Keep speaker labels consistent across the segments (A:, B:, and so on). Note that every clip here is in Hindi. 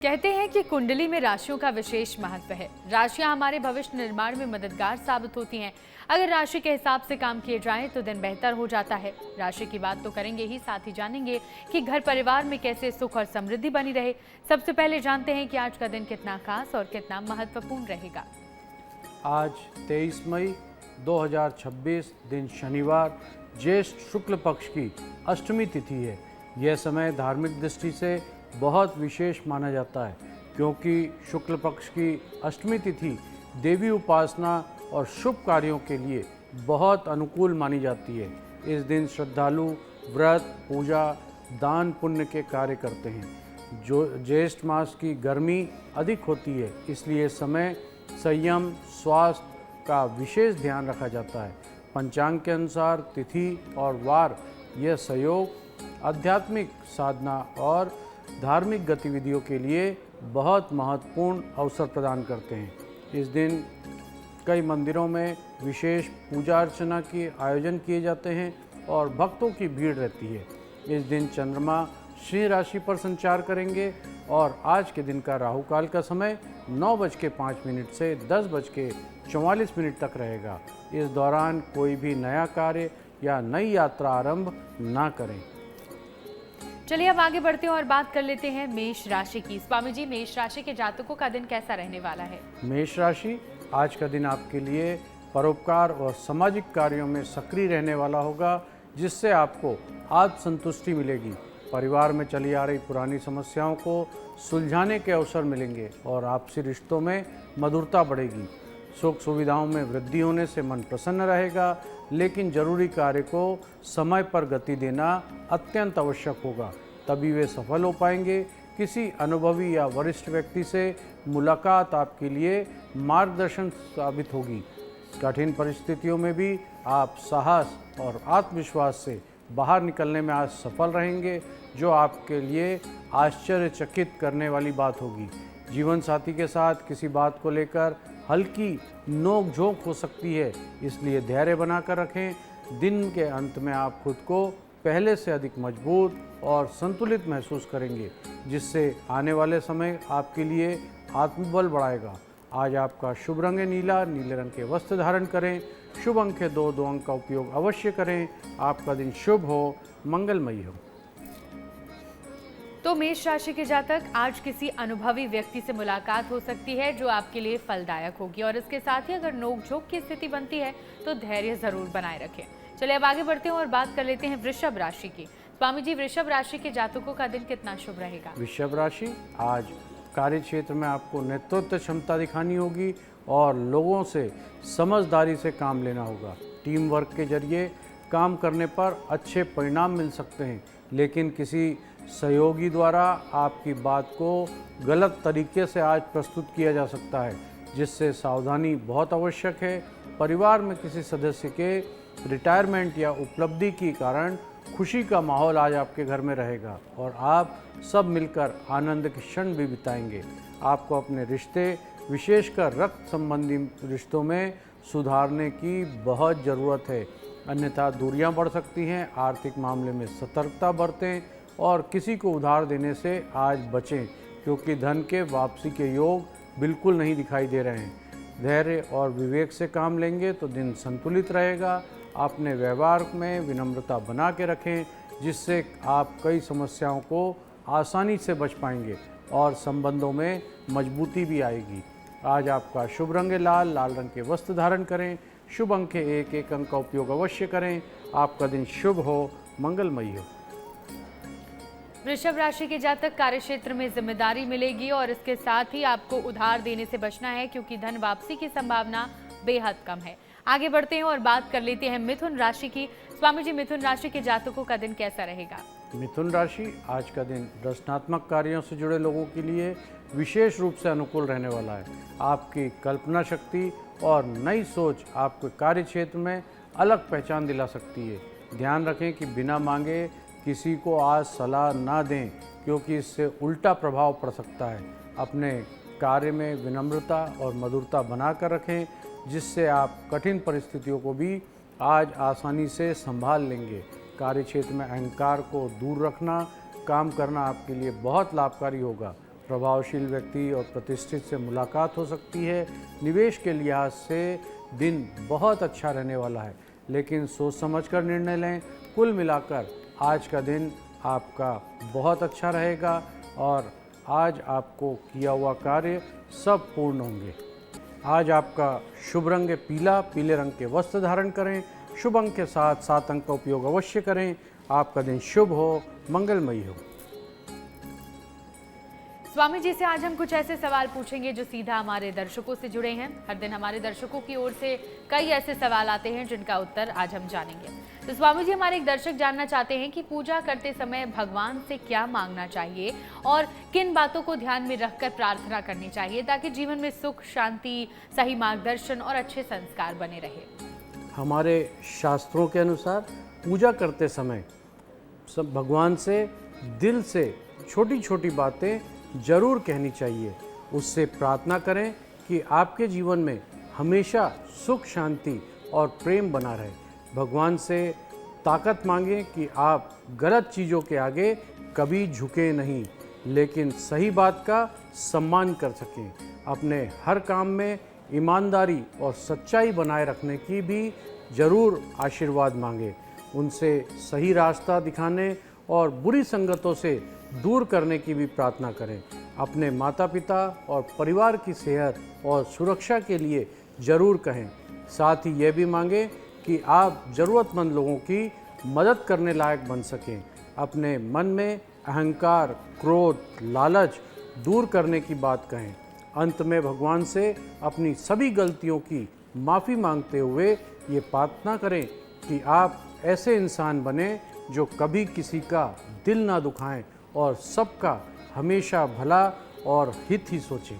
A: कहते हैं कि कुंडली में राशियों का विशेष महत्व है। राशियां हमारे भविष्य निर्माण में मददगार साबित होती हैं। अगर राशि के हिसाब से काम किए जाएं तो दिन बेहतर हो जाता है। राशि की बात तो करेंगे ही, साथ ही जानेंगे कि घर परिवार में कैसे सुख और समृद्धि बनी रहे। सबसे पहले जानते हैं कि आज का दिन कितना खास और कितना महत्वपूर्ण रहेगा।
B: आज 23 मई 2026 दिन शनिवार, ज्येष्ठ शुक्ल पक्ष की अष्टमी तिथि है। यह समय धार्मिक दृष्टि से बहुत विशेष माना जाता है, क्योंकि शुक्ल पक्ष की अष्टमी तिथि देवी उपासना और शुभ कार्यों के लिए बहुत अनुकूल मानी जाती है। इस दिन श्रद्धालु व्रत, पूजा, दान पुण्य के कार्य करते हैं। जो ज्येष्ठ मास की गर्मी अधिक होती है, इसलिए समय संयम, स्वास्थ्य का विशेष ध्यान रखा जाता है। पंचांग के अनुसार तिथि और वार यह संयोग आध्यात्मिक साधना और धार्मिक गतिविधियों के लिए बहुत महत्वपूर्ण अवसर प्रदान करते हैं। इस दिन कई मंदिरों में विशेष पूजा अर्चना के आयोजन किए जाते हैं और भक्तों की भीड़ रहती है। इस दिन चंद्रमा सिंह राशि पर संचार करेंगे और आज के दिन का राहु काल का समय 9:05 से 10:44 तक रहेगा। इस दौरान कोई भी नया कार्य या नई यात्रा आरंभ ना करें।
A: चलिए अब आगे बढ़ते हैं और बात कर लेते हैं मेष राशि की। स्वामी जी, मेष राशि के जातकों का दिन कैसा रहने वाला है?
B: मेष राशि, आज का दिन आपके लिए परोपकार और सामाजिक कार्यों में सक्रिय रहने वाला होगा, जिससे आपको आत्मसंतुष्टि मिलेगी। परिवार में चली आ रही पुरानी समस्याओं को सुलझाने के अवसर मिलेंगे और आपसी रिश्तों में मधुरता बढ़ेगी। सुख सुविधाओं में वृद्धि होने से मन प्रसन्न रहेगा, लेकिन जरूरी कार्य को समय पर गति देना अत्यंत आवश्यक होगा, तभी वे सफल हो पाएंगे। किसी अनुभवी या वरिष्ठ व्यक्ति से मुलाकात आपके लिए मार्गदर्शन साबित होगी। कठिन परिस्थितियों में भी आप साहस और आत्मविश्वास से बाहर निकलने में आज सफल रहेंगे, जो आपके लिए आश्चर्यचकित करने वाली बात होगी। जीवन साथी के साथ किसी बात को लेकर हल्की नोक झोंक हो सकती है, इसलिए धैर्य बनाकर रखें। दिन के अंत में आप खुद को पहले से अधिक मजबूत और संतुलित महसूस करेंगे, जिससे आने वाले समय आपके लिए आत्मबल बढ़ाएगा। आज आपका शुभ रंग है नीला। नीले रंग के वस्त्र धारण करें। शुभ अंक है 2 अंक का उपयोग अवश्य करें। आपका दिन शुभ हो, मंगलमयी हो।
A: तो मेष राशि के जातक, आज किसी अनुभवी व्यक्ति से मुलाकात हो सकती है जो आपके लिए फलदायक होगी, और इसके साथ ही अगर नोकझोंक की स्थिति बनती है तो धैर्य जरूर बनाए रखें। चलिए अब आगे बढ़ते हैं और बात कर लेते हैं वृषभ राशि की। स्वामी जी, वृषभ राशि के जातकों का दिन कितना शुभ रहेगा?
B: वृषभ राशि, आज कार्य क्षेत्र में आपको नेतृत्व क्षमता दिखानी होगी और लोगों से समझदारी से काम लेना होगा। टीम वर्क के जरिए काम करने पर अच्छे परिणाम मिल सकते हैं, लेकिन किसी सहयोगी द्वारा आपकी बात को गलत तरीके से आज प्रस्तुत किया जा सकता है, जिससे सावधानी बहुत आवश्यक है। परिवार में किसी सदस्य के रिटायरमेंट या उपलब्धि के कारण खुशी का माहौल आज आपके घर में रहेगा और आप सब मिलकर आनंद के क्षण भी बिताएंगे। आपको अपने रिश्ते, विशेषकर रक्त संबंधी रिश्तों में सुधारने की बहुत ज़रूरत है, अन्यथा दूरियां बढ़ सकती हैं। आर्थिक मामले में सतर्कता बरतें और किसी को उधार देने से आज बचें, क्योंकि धन के वापसी के योग बिल्कुल नहीं दिखाई दे रहे हैं। धैर्य और विवेक से काम लेंगे तो दिन संतुलित रहेगा। अपने व्यवहार में विनम्रता बना के रखें, जिससे आप कई समस्याओं को आसानी से बच पाएंगे और संबंधों में मजबूती भी आएगी। आज आपका शुभ रंग है लाल। लाल रंग के वस्त्र धारण करें। शुभ अंक है 1 अंक का उपयोग अवश्य करें। आपका दिन शुभ हो, मंगलमयी हो।
A: वृषभ राशि के जातक, कार्यक्षेत्र में जिम्मेदारी मिलेगी और इसके साथ ही आपको उधार देने से बचना है, क्योंकि धन वापसी की संभावना बेहद कम है। आगे बढ़ते हैं और बात कर लेते हैं मिथुन राशि की। स्वामी जी, मिथुन राशि के जातकों का दिन कैसा रहेगा?
B: मिथुन राशि, आज का दिन रचनात्मक कार्यों से जुड़े लोगों के लिए विशेष रूप से अनुकूल रहने वाला है। आपकी कल्पना शक्ति और नई सोच आपके कार्य क्षेत्र में अलग पहचान दिला सकती है। ध्यान रखें कि बिना मांगे किसी को आज सलाह ना दें, क्योंकि इससे उल्टा प्रभाव पड़ सकता है। अपने कार्य में विनम्रता और मधुरता बनाकर रखें, जिससे आप कठिन परिस्थितियों को भी आज आसानी से संभाल लेंगे। कार्य क्षेत्र में अहंकार को दूर रखना, काम करना आपके लिए बहुत लाभकारी होगा। प्रभावशील व्यक्ति और प्रतिष्ठित से मुलाकात हो सकती है। निवेश के लिहाज से दिन बहुत अच्छा रहने वाला है, लेकिन सोच समझकर निर्णय लें। कुल मिलाकर आज का दिन आपका बहुत अच्छा रहेगा और आज आपको किया हुआ कार्य सब पूर्ण होंगे। आज आपका शुभ रंग है पीला, पीले रंग के वस्त्र धारण करें। शुभ अंक के साथ 7 अंक का उपयोग अवश्य करें। आपका दिन शुभ हो, मंगलमयी हो।
A: स्वामी जी से आज हम कुछ ऐसे सवाल पूछेंगे जो सीधा हमारे दर्शकों से जुड़े हैं। हर दिन हमारे दर्शकों की ओर से कई ऐसे सवाल आते हैं जिनका उत्तर आज हम जानेंगे। तो स्वामी जी, हमारे एक दर्शक जानना चाहते हैं कि पूजा करते समय भगवान से क्या मांगना चाहिए और किन बातों को ध्यान में रखकर प्रार्थना करनी चाहिए ताकि जीवन में सुख, शांति, सही मार्गदर्शन और अच्छे संस्कार बने रहे।
B: हमारे शास्त्रों के अनुसार पूजा करते समय सब भगवान से दिल से छोटी छोटी बातें जरूर कहनी चाहिए। उससे प्रार्थना करें कि आपके जीवन में हमेशा सुख, शांति और प्रेम बना रहे। भगवान से ताकत मांगें कि आप गलत चीज़ों के आगे कभी झुके नहीं, लेकिन सही बात का सम्मान कर सकें। अपने हर काम में ईमानदारी और सच्चाई बनाए रखने की भी ज़रूर आशीर्वाद मांगें। उनसे सही रास्ता दिखाने और बुरी संगतों से दूर करने की भी प्रार्थना करें। अपने माता पिता और परिवार की सेहत और सुरक्षा के लिए ज़रूर कहें। साथ ही ये भी मांगें कि आप ज़रूरतमंद लोगों की मदद करने लायक बन सकें। अपने मन में अहंकार, क्रोध, लालच दूर करने की बात कहें। अंत में भगवान से अपनी सभी गलतियों की माफ़ी मांगते हुए ये प्रार्थना करें कि आप ऐसे इंसान बने जो कभी किसी का दिल ना दुखाएं और सबका हमेशा भला और हित ही सोचें।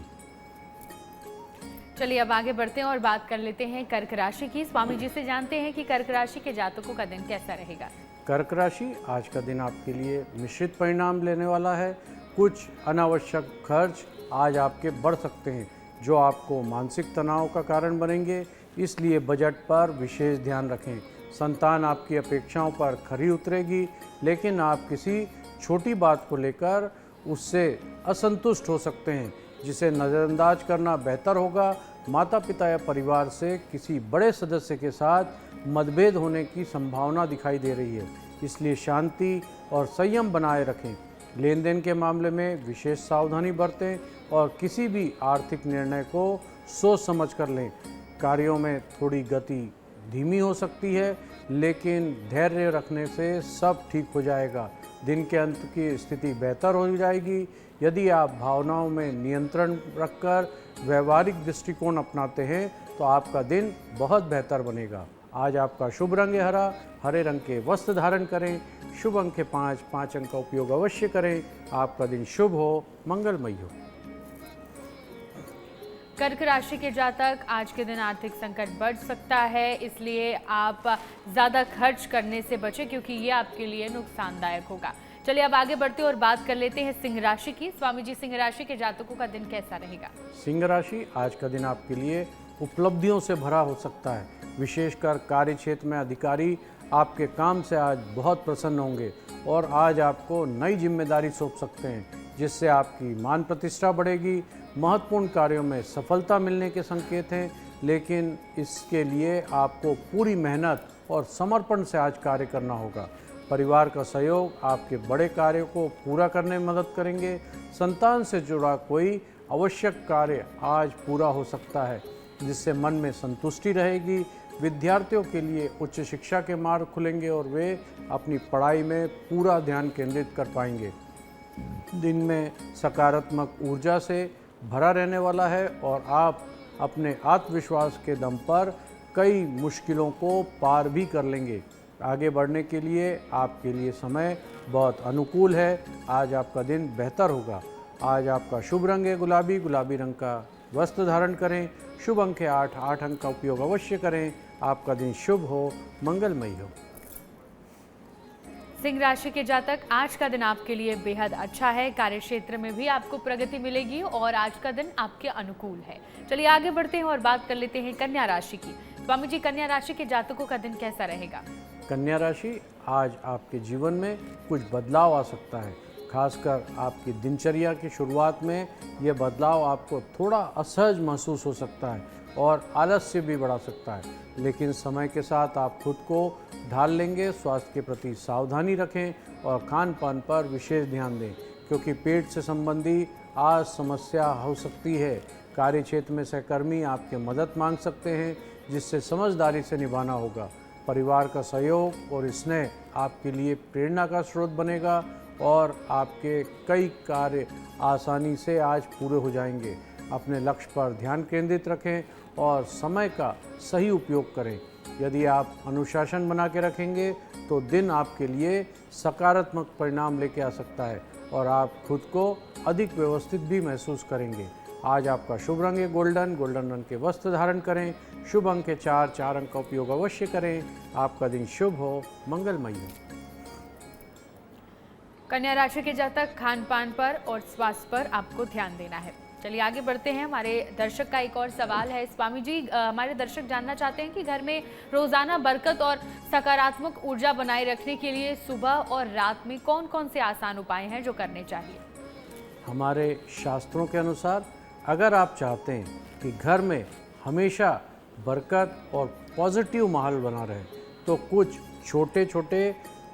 A: चलिए अब आगे बढ़ते हैं और बात कर लेते हैं कर्क राशि की। स्वामी जी से जानते हैं कि कर्क राशि के जातकों का दिन कैसा रहेगा।
B: कर्क राशि, आज का दिन आपके लिए मिश्रित परिणाम लेने वाला है। कुछ अनावश्यक खर्च आज आपके बढ़ सकते हैं जो आपको मानसिक तनाव का कारण बनेंगे, इसलिए बजट पर विशेष ध्यान रखें। संतान आपकी अपेक्षाओं पर खरी उतरेगी, लेकिन आप किसी छोटी बात को लेकर उससे असंतुष्ट हो सकते हैं, जिसे नज़रअंदाज करना बेहतर होगा। माता पिता या परिवार से किसी बड़े सदस्य के साथ मतभेद होने की संभावना दिखाई दे रही है, इसलिए शांति और संयम बनाए रखें। लेन देन के मामले में विशेष सावधानी बरतें और किसी भी आर्थिक निर्णय को सोच समझ कर लें। कार्यों में थोड़ी गति धीमी हो सकती है, लेकिन धैर्य रखने से सब ठीक हो जाएगा। दिन के अंत की स्थिति बेहतर हो जाएगी यदि आप भावनाओं में नियंत्रण रखकर व्यवहारिक दृष्टिकोण अपनाते हैं तो आपका दिन बहुत बेहतर बनेगा। आज आपका शुभ रंग है हरा, हरे रंग के वस्त्र धारण करें। शुभ अंक है 5 अंक का उपयोग अवश्य करें। आपका दिन शुभ हो, मंगलमयी हो।
A: कर्क राशि के जातक, आज के दिन आर्थिक संकट बढ़ सकता है, इसलिए आप ज़्यादा खर्च करने से बचें क्योंकि ये आपके लिए नुकसानदायक होगा। चलिए अब आगे बढ़ते हैं और बात कर लेते हैं सिंह राशि की। स्वामी जी, सिंह राशि के जातकों का दिन कैसा रहेगा।
B: सिंह राशि, आज का दिन आपके लिए उपलब्धियों से भरा हो सकता है। विशेषकर कार्य क्षेत्र में अधिकारी आपके काम से आज बहुत प्रसन्न होंगे और आज आपको नई जिम्मेदारी सौंप सकते हैं, जिससे आपकी मान प्रतिष्ठा बढ़ेगी। महत्वपूर्ण कार्यों में सफलता मिलने के संकेत हैं, लेकिन इसके लिए आपको पूरी मेहनत और समर्पण से आज कार्य करना होगा। परिवार का सहयोग आपके बड़े कार्यों को पूरा करने में मदद करेंगे। संतान से जुड़ा कोई आवश्यक कार्य आज पूरा हो सकता है, जिससे मन में संतुष्टि रहेगी। विद्यार्थियों के लिए उच्च शिक्षा के मार्ग खुलेंगे और वे अपनी पढ़ाई में पूरा ध्यान केंद्रित कर पाएंगे। दिन में सकारात्मक ऊर्जा से भरा रहने वाला है और आप अपने आत्मविश्वास के दम पर कई मुश्किलों को पार भी कर लेंगे। आगे बढ़ने के लिए आपके लिए समय बहुत अनुकूल है। आज आपका दिन बेहतर होगा। आज आपका शुभ रंग है गुलाबी, गुलाबी रंग का वस्त्र धारण करें। शुभ अंक है 8 अंक का उपयोग अवश्य करें। आपका दिन शुभ हो, मंगलमयी हो।
A: सिंह राशि के जातक, आज का दिन आपके लिए बेहद अच्छा है। कार्य क्षेत्र में भी आपको प्रगति मिलेगी और आज का दिन आपके अनुकूल है। चलिए आगे बढ़ते हैं और बात कर लेते हैं कन्या राशि की। स्वामी जी, कन्या राशि के जातकों का दिन कैसा रहेगा।
B: कन्या राशि, आज आपके जीवन में कुछ बदलाव आ सकता है। खासकर आपकी दिनचर्या की शुरुआत में यह बदलाव आपको थोड़ा असहज महसूस हो सकता है और आलस्य भी बढ़ा सकता है, लेकिन समय के साथ आप खुद को ढाल लेंगे। स्वास्थ्य के प्रति सावधानी रखें और खान पान पर विशेष ध्यान दें, क्योंकि पेट से संबंधी आज समस्या हो सकती है। कार्य क्षेत्र में सहकर्मी आपके मदद मांग सकते हैं, जिससे समझदारी से निभाना होगा। परिवार का सहयोग और स्नेह आपके लिए प्रेरणा का स्रोत बनेगा और आपके कई कार्य आसानी से आज पूरे हो जाएंगे। अपने लक्ष्य पर ध्यान केंद्रित रखें और समय का सही उपयोग करें। यदि आप अनुशासन बना के रखेंगे तो दिन आपके लिए सकारात्मक परिणाम लेके आ सकता है और आप खुद को अधिक व्यवस्थित भी महसूस करेंगे। आज आपका शुभ रंग है गोल्डन। गोल्डन रंग के वस्त्र धारण करें। शुभ अंक है 4। 4 अंक का उपयोग अवश्य करें। आपका दिन शुभ हो, मंगलमय हो।
A: कन्या राशि के जातक खान पान पर और स्वास्थ्य पर आपको ध्यान देना है। चलिए आगे बढ़ते हैं। हमारे दर्शक का एक और सवाल है। स्वामी जी, हमारे दर्शक जानना चाहते हैं कि घर में रोजाना बरकत और सकारात्मक ऊर्जा बनाए रखने के लिए सुबह और रात में कौन कौन से आसान उपाय हैं जो करने चाहिए?
B: हमारे शास्त्रों के अनुसार अगर आप चाहते हैं कि घर में हमेशा बरकत और पॉजिटिव माहौल बना रहे, तो कुछ छोटे छोटे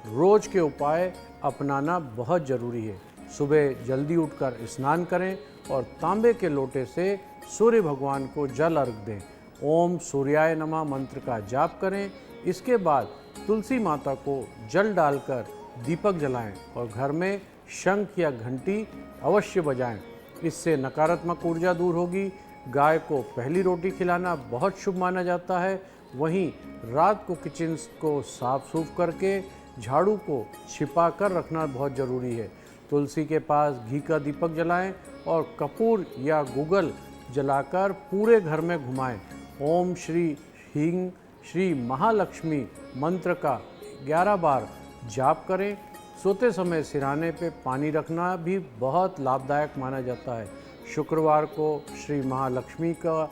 B: रोज के उपाय अपनाना बहुत ज़रूरी है। सुबह जल्दी उठकर स्नान करें और तांबे के लोटे से सूर्य भगवान को जल अर्घ दें। ओम सूर्याय नमः मंत्र का जाप करें। इसके बाद तुलसी माता को जल डालकर दीपक जलाएं और घर में शंख या घंटी अवश्य बजाएं। इससे नकारात्मक ऊर्जा दूर होगी। गाय को पहली रोटी खिलाना बहुत शुभ माना जाता है। वहीं रात को किचन को साफ सूफ करके झाड़ू को छिपा कर रखना बहुत ज़रूरी है। तुलसी के पास घी का दीपक जलाएं और कपूर या गूगल जलाकर पूरे घर में घुमाएं। ओम श्री ह्रीं श्री महालक्ष्मी मंत्र का 11 बार जाप करें। सोते समय सिरहाने पे पानी रखना भी बहुत लाभदायक माना जाता है। शुक्रवार को श्री महालक्ष्मी का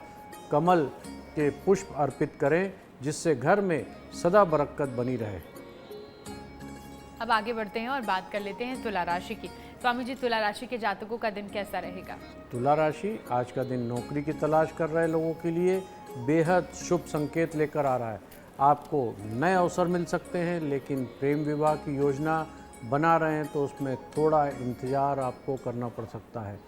B: कमल के पुष्प अर्पित करें, जिससे घर में सदा बरकत बनी रहे।
A: अब आगे बढ़ते हैं और बात कर लेते हैं तुला राशि की। स्वामी जी, तुला राशि के जातकों का दिन कैसा रहेगा?
B: तुला राशि आज का दिन नौकरी की तलाश कर रहे लोगों के लिए बेहद शुभ संकेत लेकर आ रहा है। आपको नए अवसर मिल सकते हैं, लेकिन प्रेम विवाह की योजना बना रहे हैं तो उसमें थोड़ा इंतज़ार आपको करना पड़ सकता है।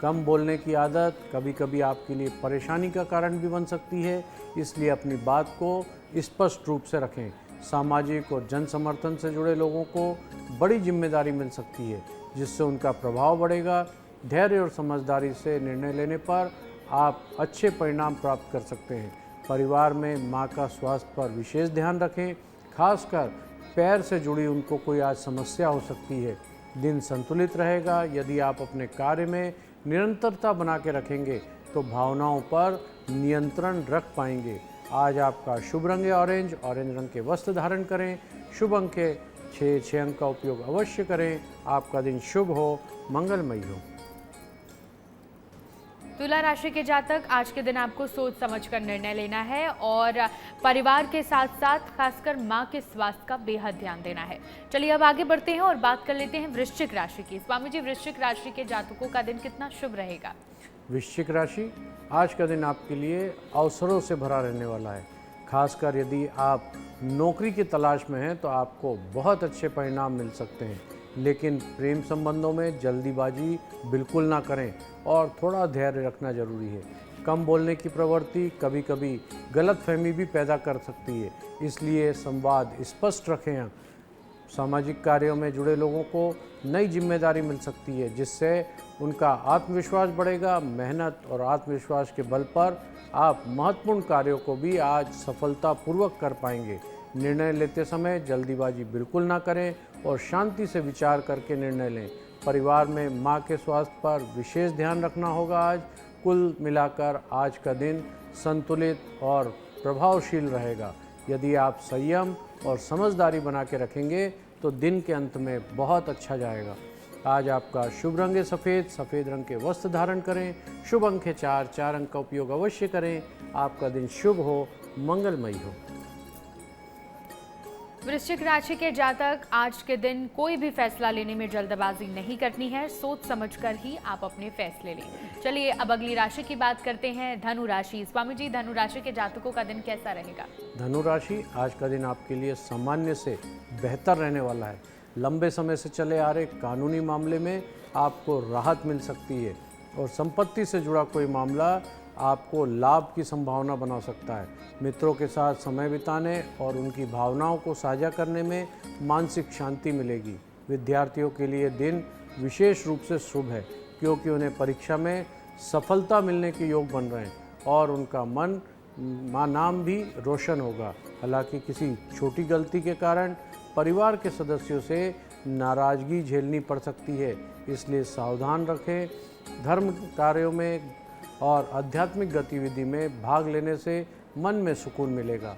B: कम बोलने की आदत कभी कभी आपके लिए परेशानी का कारण भी बन सकती है, इसलिए अपनी बात को स्पष्ट रूप से रखें। सामाजिक और जन समर्थन से जुड़े लोगों को बड़ी जिम्मेदारी मिल सकती है, जिससे उनका प्रभाव बढ़ेगा। धैर्य और समझदारी से निर्णय लेने पर आप अच्छे परिणाम प्राप्त कर सकते हैं। परिवार में मां का स्वास्थ्य पर विशेष ध्यान रखें, खासकर पैर से जुड़ी उनको कोई आज समस्या हो सकती है। दिन संतुलित रहेगा। यदि आप अपने कार्य में निरंतरता बना के रखेंगे तो भावनाओं पर नियंत्रण रख पाएंगे। आज आपका शुभ रंग है ऑरेंज। ऑरेंज रंग के वस्त्र धारण करें। शुभ अंक है 6। 6 अंक का उपयोग अवश्य करें। आपका दिन शुभ हो, मंगलमय हो।
A: तुला राशि के जातक, आज के दिन आपको सोच समझकर निर्णय लेना है और परिवार के साथ साथ खासकर मां के स्वास्थ्य का बेहद ध्यान देना है। चलिए अब आगे बढ़ते हैं और बात कर लेते हैं वृश्चिक राशि की। स्वामी जी, वृश्चिक राशि के जातकों का दिन कितना शुभ रहेगा?
B: वृश्चिक राशि, आज का दिन आपके लिए अवसरों से भरा रहने वाला है। खासकर यदि आप नौकरी की तलाश में हैं तो आपको बहुत अच्छे परिणाम मिल सकते हैं, लेकिन प्रेम संबंधों में जल्दीबाजी बिल्कुल ना करें और थोड़ा धैर्य रखना जरूरी है। कम बोलने की प्रवृत्ति कभी कभी गलतफहमी भी पैदा कर सकती है, इसलिए संवाद स्पष्ट रखें। सामाजिक कार्यों में जुड़े लोगों को नई जिम्मेदारी मिल सकती है, जिससे उनका आत्मविश्वास बढ़ेगा। मेहनत और आत्मविश्वास के बल पर आप महत्वपूर्ण कार्यों को भी आज सफलतापूर्वक कर पाएंगे। निर्णय लेते समय जल्दीबाजी बिल्कुल ना करें और शांति से विचार करके निर्णय लें। परिवार में मां के स्वास्थ्य पर विशेष ध्यान रखना होगा। आज कुल मिलाकर आज का दिन संतुलित और प्रभावशील रहेगा। यदि आप संयम और समझदारी बना के रखेंगे तो दिन के अंत में बहुत अच्छा जाएगा। आज आपका शुभ रंग है सफ़ेद। सफ़ेद रंग के वस्त्र धारण करें। शुभ अंक है 4। 4 अंक का उपयोग अवश्य करें। आपका दिन शुभ हो, मंगलमय हो।
A: वृश्चिक राशि के जातक, आज के दिन कोई भी फैसला लेने में जल्दबाजी नहीं करनी है, सोच समझकर ही आप अपने फैसले लें। चलिए अब अगली राशि की बात करते हैं, धनु राशि। स्वामी जी, धनु राशि के जातकों का दिन कैसा रहेगा?
B: धनु राशि, आज का दिन आपके लिए सामान्य से बेहतर रहने वाला है। लंबे समय से चले आ रहे कानूनी मामले में आपको राहत मिल सकती है और संपत्ति से जुड़ा कोई मामला आपको लाभ की संभावना बना सकता है। मित्रों के साथ समय बिताने और उनकी भावनाओं को साझा करने में मानसिक शांति मिलेगी। विद्यार्थियों के लिए दिन विशेष रूप से शुभ है क्योंकि उन्हें परीक्षा में सफलता मिलने के योग बन रहे हैं और उनका नाम भी रोशन होगा। हालांकि किसी छोटी गलती के कारण परिवार के सदस्यों से नाराज़गी झेलनी पड़ सकती है, इसलिए सावधान रखें। धर्म कार्यों में और आध्यात्मिक गतिविधि में भाग लेने से मन में सुकून मिलेगा।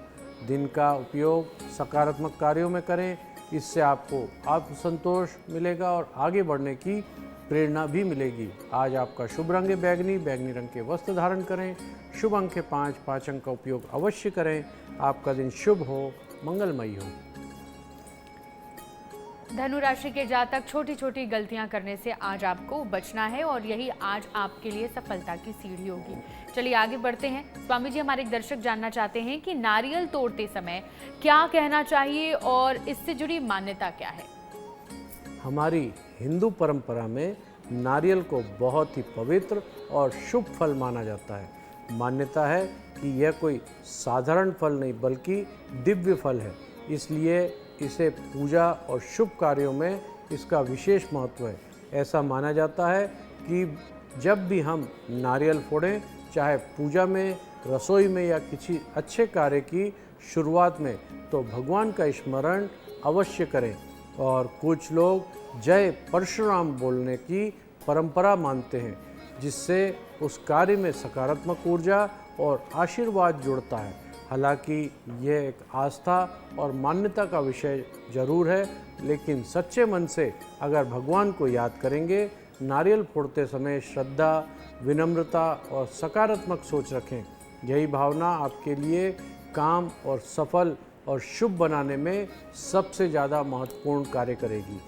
B: दिन का उपयोग सकारात्मक कार्यों में करें, इससे आपको आत्मसंतोष मिलेगा और आगे बढ़ने की प्रेरणा भी मिलेगी। आज आपका शुभ रंग है बैगनी, बैगनी रंग के वस्त्र धारण करें। शुभ अंक है 5, 5 अंक का उपयोग अवश्य करें। आपका दिन शुभ हो, मंगलमयी हो।
A: धनु राशि के जातक, छोटी छोटी गलतियां करने से आज आपको बचना है और यही आज आपके लिए सफलता की सीढ़ी होगी। चलिए आगे बढ़ते हैं। स्वामी जी, हमारे एक दर्शक जानना चाहते हैं कि नारियल तोड़ते समय क्या कहना चाहिए और इससे जुड़ी मान्यता क्या है?
B: हमारी हिंदू परंपरा में नारियल को बहुत ही पवित्र और शुभ फल माना जाता है। मान्यता है कि यह कोई साधारण फल नहीं बल्कि दिव्य फल है, इसलिए इसे पूजा और शुभ कार्यों में इसका विशेष महत्व है। ऐसा माना जाता है कि जब भी हम नारियल फोड़ें, चाहे पूजा में, रसोई में या किसी अच्छे कार्य की शुरुआत में, तो भगवान का स्मरण अवश्य करें। और कुछ लोग जय परशुराम बोलने की परंपरा मानते हैं, जिससे उस कार्य में सकारात्मक ऊर्जा और आशीर्वाद जुड़ता है। हालांकि यह एक आस्था और मान्यता का विषय जरूर है, लेकिन सच्चे मन से अगर भगवान को याद करेंगे, नारियल फोड़ते समय श्रद्धा, विनम्रता और सकारात्मक सोच रखें। यही भावना आपके लिए काम और सफल और शुभ बनाने में सबसे ज़्यादा महत्वपूर्ण कार्य करेगी।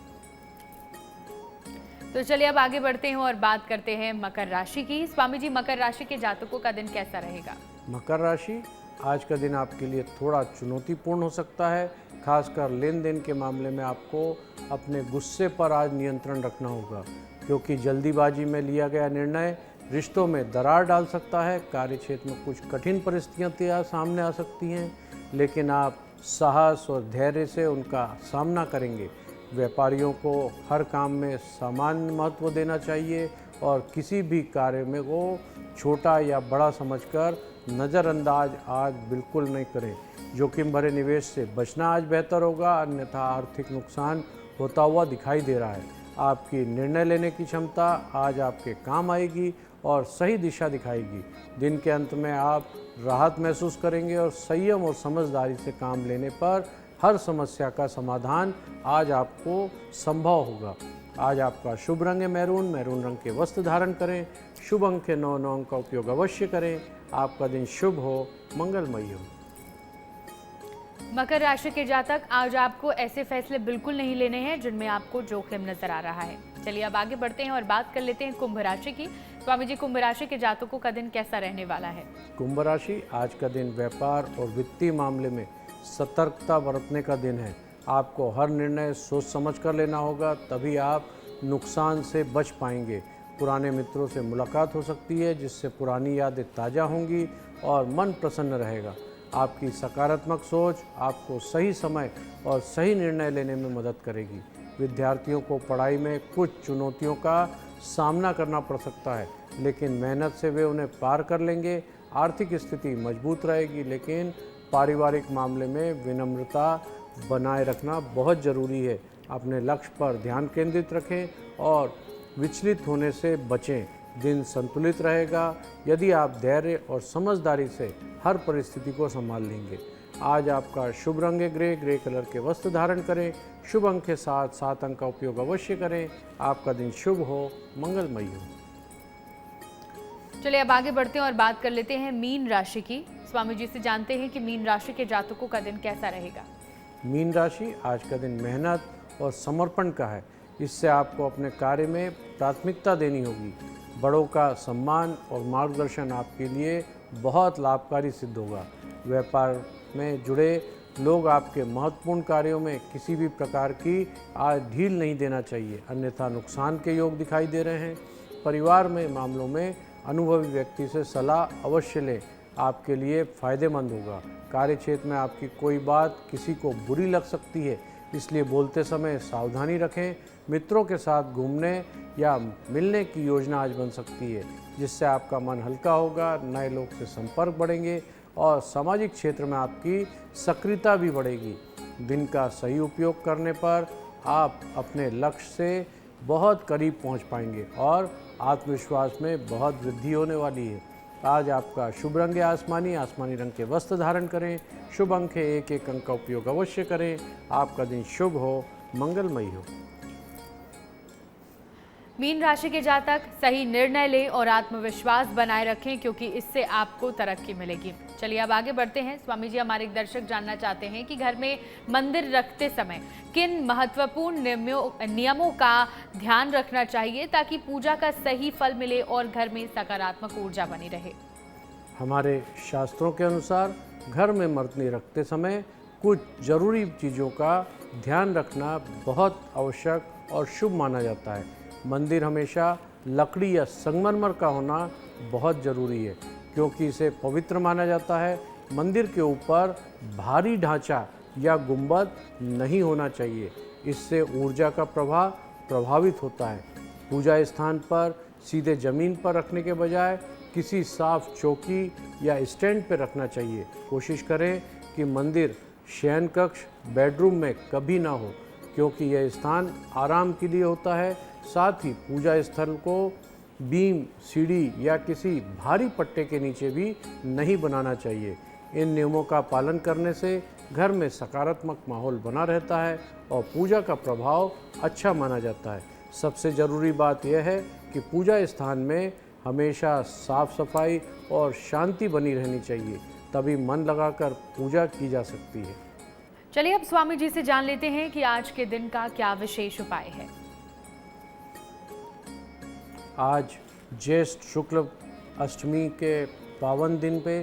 A: तो चलिए अब आगे बढ़ते हैं और बात करते हैं मकर राशि की। स्वामी जी, मकर राशि के जातकों का दिन कैसा रहेगा?
B: मकर राशि, आज का दिन आपके लिए थोड़ा चुनौतीपूर्ण हो सकता है। खासकर लेन देन के मामले में आपको अपने गुस्से पर आज नियंत्रण रखना होगा, क्योंकि जल्दीबाजी में लिया गया निर्णय रिश्तों में दरार डाल सकता है। कार्यक्षेत्र में कुछ कठिन परिस्थितियां सामने आ सकती हैं, लेकिन आप साहस और धैर्य से उनका सामना करेंगे। व्यापारियों को हर काम में समान महत्व देना चाहिए और किसी भी कार्य में को छोटा या बड़ा समझकर नज़रअंदाज आज बिल्कुल नहीं करें। जोखिम भरे निवेश से बचना आज बेहतर होगा, अन्यथा आर्थिक नुकसान होता हुआ दिखाई दे रहा है। आपकी निर्णय लेने की क्षमता आज आपके काम आएगी और सही दिशा दिखाएगी। दिन के अंत में आप राहत महसूस करेंगे और संयम और समझदारी से काम लेने पर हर समस्या का समाधान आज आपको संभव होगा। आज आपका शुभ रंग है मैरून, मैरून रंग के वस्त्र धारण करें। शुभ अंक के 9, 9 अंक का उपयोग अवश्य करें। आपका दिन शुभ हो, मंगलमयी हो।
A: मकर राशि के जातक, आज आपको ऐसे फैसले बिल्कुल नहीं लेने हैं जिनमें आपको जोखिम नजर आ रहा है। चलिए अब आगे बढ़ते हैं और बात कर लेते हैं कुंभ राशि की। स्वामी जी, कुंभ राशि के जातकों का दिन कैसा रहने वाला है?
B: कुंभ राशि, आज का दिन व्यापार और वित्तीय मामले में सतर्कता बरतने का दिन है। आपको हर निर्णय सोच समझ कर लेना होगा, तभी आप नुकसान से बच पाएंगे। पुराने मित्रों से मुलाकात हो सकती है, जिससे पुरानी यादें ताज़ा होंगी और मन प्रसन्न रहेगा। आपकी सकारात्मक सोच आपको सही समय और सही निर्णय लेने में मदद करेगी। विद्यार्थियों को पढ़ाई में कुछ चुनौतियों का सामना करना पड़ सकता है, लेकिन मेहनत से वे उन्हें पार कर लेंगे। आर्थिक स्थिति मजबूत रहेगी, लेकिन पारिवारिक मामले में विनम्रता बनाए रखना बहुत ज़रूरी है। अपने लक्ष्य पर ध्यान केंद्रित रखें और विचलित होने से बचें। दिन संतुलित रहेगा यदि आप धैर्य और समझदारी से हर परिस्थिति को संभाल लेंगे। आज आपका शुभ रंग है ग्रे, ग्रे कलर के वस्त्र धारण करें। शुभ अंक के साथ 7 अंक का उपयोग अवश्य करें। आपका दिन शुभ हो, मंगलमयी हो।
A: चलिए अब आगे बढ़ते हैं और बात कर लेते हैं मीन राशि की। स्वामी जी से जानते हैं कि मीन राशि के जातकों का दिन कैसा रहेगा।
B: मीन राशि, आज का दिन मेहनत और समर्पण का है। इससे आपको अपने कार्य में प्राथमिकता देनी होगी। बड़ों का सम्मान और मार्गदर्शन आपके लिए बहुत लाभकारी सिद्ध होगा। व्यापार में जुड़े लोग आपके महत्वपूर्ण कार्यों में किसी भी प्रकार की आज ढील नहीं देना चाहिए, अन्यथा नुकसान के योग दिखाई दे रहे हैं। परिवार में मामलों में अनुभवी व्यक्ति से सलाह अवश्य लें, आपके लिए फायदेमंद होगा। कार्यक्षेत्र में आपकी कोई बात किसी को बुरी लग सकती है, इसलिए बोलते समय सावधानी रखें। मित्रों के साथ घूमने या मिलने की योजना आज बन सकती है, जिससे आपका मन हल्का होगा। नए लोग से संपर्क बढ़ेंगे और सामाजिक क्षेत्र में आपकी सक्रियता भी बढ़ेगी। दिन का सही उपयोग करने पर आप अपने लक्ष्य से बहुत करीब पहुंच पाएंगे और आत्मविश्वास में बहुत वृद्धि होने वाली है। आज आपका शुभ रंग है आसमानी। आसमानी रंग के वस्त्र धारण करें। शुभ अंक है 1 अंक का उपयोग अवश्य करें। आपका दिन शुभ हो, मंगलमयी हो।
A: मीन राशि के जातक सही निर्णय लें और आत्मविश्वास बनाए रखें, क्योंकि इससे आपको तरक्की मिलेगी। चलिए अब आगे बढ़ते हैं। स्वामी जी, हमारे एक दर्शक जानना चाहते हैं कि घर में मंदिर रखते समय किन महत्वपूर्ण नियमों का ध्यान रखना चाहिए ताकि पूजा का सही फल मिले और घर में सकारात्मक ऊर्जा बनी रहे।
B: हमारे शास्त्रों के अनुसार घर में मंदिर रखते समय कुछ जरूरी चीज़ों का ध्यान रखना बहुत आवश्यक और शुभ माना जाता है। मंदिर हमेशा लकड़ी या संगमरमर का होना बहुत ज़रूरी है, क्योंकि इसे पवित्र माना जाता है। मंदिर के ऊपर भारी ढांचा या गुंबद नहीं होना चाहिए, इससे ऊर्जा का प्रवाह प्रभावित होता है। पूजा स्थान पर सीधे ज़मीन पर रखने के बजाय किसी साफ चौकी या स्टैंड पर रखना चाहिए। कोशिश करें कि मंदिर शयन कक्ष, बेडरूम में कभी ना हो, क्योंकि यह स्थान आराम के लिए होता है। साथ ही पूजा स्थल को बीम, सीढ़ी या किसी भारी पट्टे के नीचे भी नहीं बनाना चाहिए। इन नियमों का पालन करने से घर में सकारात्मक माहौल बना रहता है और पूजा का प्रभाव अच्छा माना जाता है। सबसे ज़रूरी बात यह है कि पूजा स्थान में हमेशा साफ सफाई और शांति बनी रहनी चाहिए, तभी मन लगाकर पूजा की जा सकती है।
A: चलिए अब स्वामी जी से जान लेते हैं कि आज के दिन का क्या विशेष उपाय है।
B: आज ज्येष्ठ शुक्ल अष्टमी के पावन दिन पे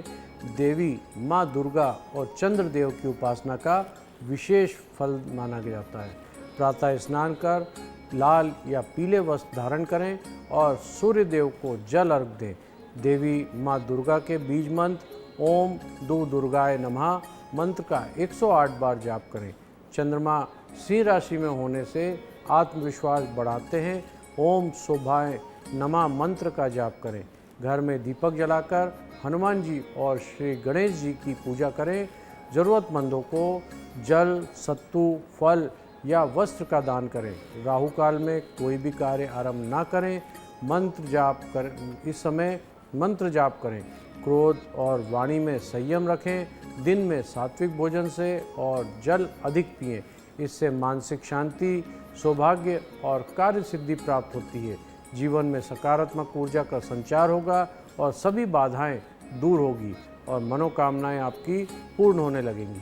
B: देवी माँ दुर्गा और चंद्रदेव की उपासना का विशेष फल माना जाता है। प्रातः स्नान कर लाल या पीले वस्त्र धारण करें और सूर्य देव को जल अर्घ दें। देवी माँ दुर्गा के बीज मंत्र ओम दो दुर्गाय नमः मंत्र का 108 बार जाप करें। चंद्रमा सिंह राशि में होने से आत्मविश्वास बढ़ाते हैं। ओम शोभाय नमः मंत्र का जाप करें। घर में दीपक जलाकर हनुमान जी और श्री गणेश जी की पूजा करें। ज़रूरतमंदों को जल, सत्तू, फल या वस्त्र का दान करें। राहु काल में कोई भी कार्य आरंभ ना करें। इस समय मंत्र जाप करें। क्रोध और वाणी में संयम रखें। दिन में सात्विक भोजन से और जल अधिक पिएं। इससे मानसिक शांति, सौभाग्य और कार्य सिद्धि प्राप्त होती है। जीवन में सकारात्मक ऊर्जा का संचार होगा और सभी बाधाएं दूर होगी और मनोकामनाएं आपकी पूर्ण होने लगेंगी।